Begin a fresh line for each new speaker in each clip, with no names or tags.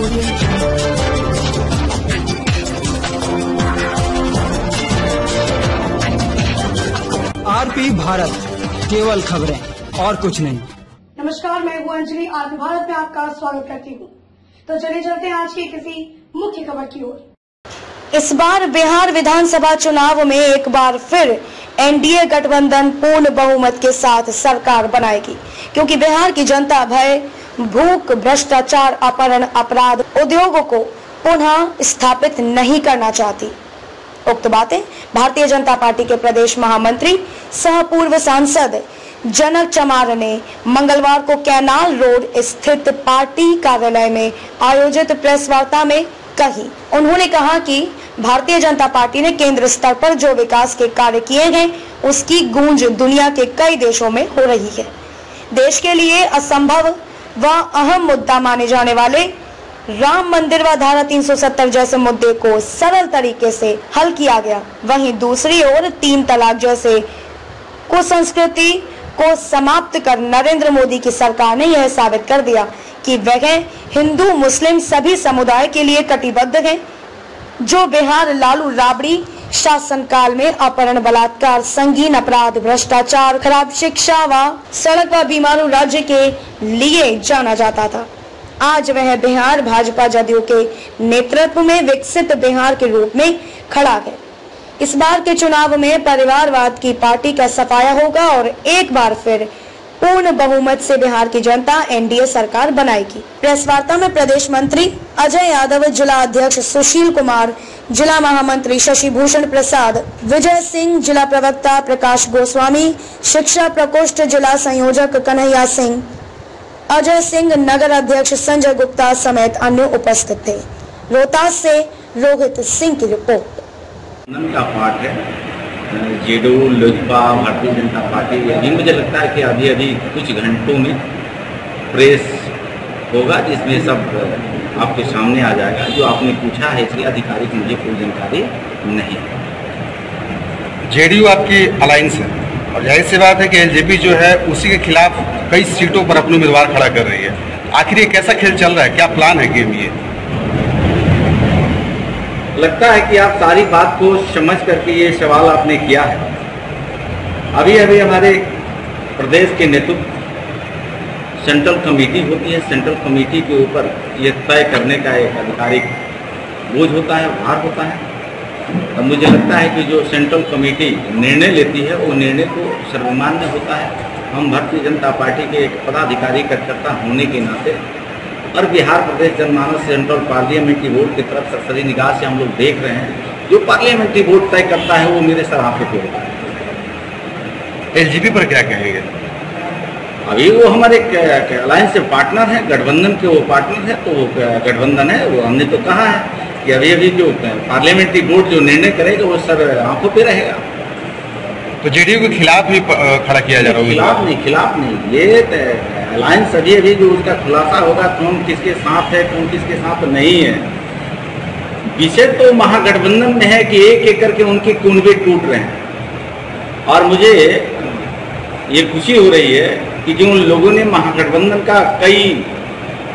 RP Bharat, केवल खबरें और कुछ नहीं।
नमस्कार, मैं हूँ अंजलि। आरपी भारत में आपका स्वागत करती हूँ। तो चलिए चलते हैं आज की किसी मुख्य खबर की ओर।
इस बार बिहार विधानसभा चुनाव में एक बार फिर एनडीए गठबंधन पूर्ण बहुमत के साथ सरकार बनाएगी, क्योंकि बिहार की जनता भय, भूख, भ्रष्टाचार, अपहरण, अपराध, उद्योगों को पुनः स्थापित नहीं करना चाहती। उक्त बातें भारतीय जनता पार्टी के प्रदेश महामंत्री सह पूर्व सांसद जनक चमार ने मंगलवार को कैनाल रोड स्थित पार्टी कार्यालय में आयोजित प्रेस वार्ता में कही। उन्होंने कहा कि भारतीय जनता पार्टी ने केंद्र स्तर पर जो विकास के कार्य किए हैं, उसकी गूंज दुनिया के कई देशों में हो रही है। देश के लिए असंभव व अहम मुद्दा माने जाने वाले राम मंदिर व धारा 370 जैसे मुद्दे को सरल तरीके से हल किया गया। वहीं दूसरी ओर 3 तलाक जैसे कुसंस्कृति को समाप्त कर नरेंद्र मोदी की सरकार ने यह साबित कर दिया कि वह हिंदू मुस्लिम सभी समुदाय के लिए कटिबद्ध है। जो बिहार लालू राबड़ी शासनकाल में अपहरण, बलात्कार, संगीन अपराध, भ्रष्टाचार, खराब शिक्षा व सड़क व बीमारू राज्य के लिए जाना जाता था, आज वह बिहार भाजपा जदयू के नेतृत्व में विकसित बिहार के रूप में खड़ा है। इस बार के चुनाव में परिवारवाद की पार्टी का सफाया होगा और एक बार फिर पूर्ण बहुमत से बिहार की जनता एनडीए सरकार बनाएगी। प्रेस वार्ता में प्रदेश मंत्री अजय यादव, जिला अध्यक्ष सुशील कुमार, जिला महामंत्री शशि भूषण प्रसाद, विजय सिंह, जिला प्रवक्ता प्रकाश गोस्वामी, शिक्षा प्रकोष्ठ जिला संयोजक कन्हैया सिंह, अजय सिंह, नगर अध्यक्ष संजय गुप्ता समेत अन्य उपस्थित थे। रोहतास से रोहित सिंह की रिपोर्ट।
का पार्ट है जेडीयू, लोजपा, भारतीय जनता पार्टी। अभी मुझे लगता है कि अभी कुछ घंटों में प्रेस होगा जिसमें सब आपके सामने आ जाएगा। जो आपने पूछा है इसकी आधिकारिक मुझे कोई जानकारी नहीं।
जेडीयू आपकी अलायंस है और जाहिर सी बात है कि एलजेपी जो है उसी के खिलाफ कई सीटों पर अपने उम्मीदवार खड़ा कर रही है। आखिर ये कैसा खेल चल रहा है, क्या प्लान है गेम ये?
लगता है कि आप सारी बात को समझ करके ये सवाल आपने किया है। अभी हमारे प्रदेश के नेतृत्व सेंट्रल कमेटी होती है। सेंट्रल कमेटी के ऊपर ये तय करने का एक आधिकारिक बोझ होता है, भार होता है। अब मुझे लगता है कि जो सेंट्रल कमेटी निर्णय लेती है वो निर्णय तो सर्वमान्य होता है। हम भारतीय जनता पार्टी के एक पदाधिकारी कार्यकर्ता होने के नाते और बिहार प्रदेश जनमानस सेंट्रल पार्लियामेंट्री बोर्ड की तरफ सरसरी निगाह से हम लोग देख रहे हैं। जो पार्लियामेंट्री बोर्ड तय करता है वो मेरे सराहते पे होता है।
एलजेपी पर क्या कहेंगे?
अभी वो हमारे अलायंस से पार्टनर है, गठबंधन के वो पार्टनर है, तो वो गठबंधन है। वो हमने तो कहा है कि अभी जो पार्लियामेंट्री बोर्ड जो निर्णय करेगा वो सर आंखों पे रहेगा।
तो जेडीयू के खिलाफ भी खड़ा किया जा रहा है?
खिलाफ नहीं, ये अलायंस अभी जो उसका खुलासा होगा कौन किसके साथ है, कौन किसके साथ नहीं है। विषय तो महागठबंधन में है कि एक एक करके उनके कुनबे टूट रहे हैं। और मुझे ये खुशी हो रही है कि जो उन लोगों ने महागठबंधन का कई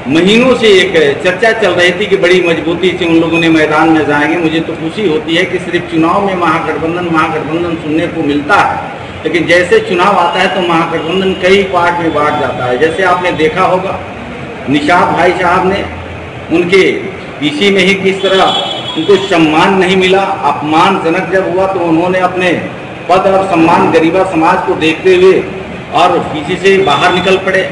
महीनों से एक चर्चा चल रही थी कि बड़ी मजबूती से उन लोगों ने मैदान में जाएंगे। मुझे तो खुशी होती है कि सिर्फ चुनाव में महागठबंधन सुनने को मिलता है, लेकिन जैसे चुनाव आता है तो महागठबंधन कई पार्ट में बांट जाता है। जैसे आपने देखा होगा निषाद भाई साहब ने उनके पीसी में ही किस तरह उनको सम्मान नहीं मिला, अपमानजनक जब हुआ तो उन्होंने अपने पद और सम्मान गरीबा समाज को देखते हुए और पीसी से बाहर निकल पड़े।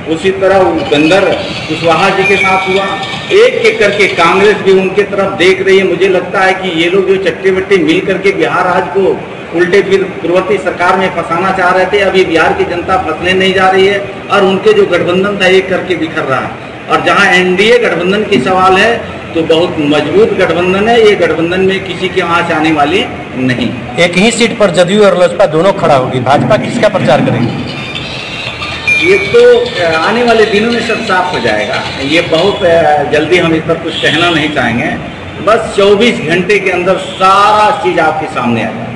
उसी तरह उपेंद्र कुशवाहा जी के साथ हुआ। एक एक करके कांग्रेस भी उनके तरफ देख रही है। मुझे लगता है कि ये लोग जो चट्टे बट्टे मिल करके बिहार आज को उल्टे फिर पूर्ववर्ती सरकार में फंसाना चाह रहे थे, अभी बिहार की जनता फंसने नहीं जा रही है और उनके जो गठबंधन था एक करके बिखर रहा है। और जहां एनडीए गठबंधन की सवाल है तो बहुत मजबूत गठबंधन है। ये गठबंधन में किसी की आंच आने वाली नहीं।
एक ही सीट पर जदयू और लोजपा दोनों खड़ा होगी, भाजपा किसका प्रचार करेगी?
ये तो आने वाले दिनों में सब साफ हो जाएगा। ये बहुत जल्दी हम इस पर कुछ कहना नहीं चाहेंगे। बस 24 घंटे के अंदर सारा चीज़ आपके सामने आ जाएगा।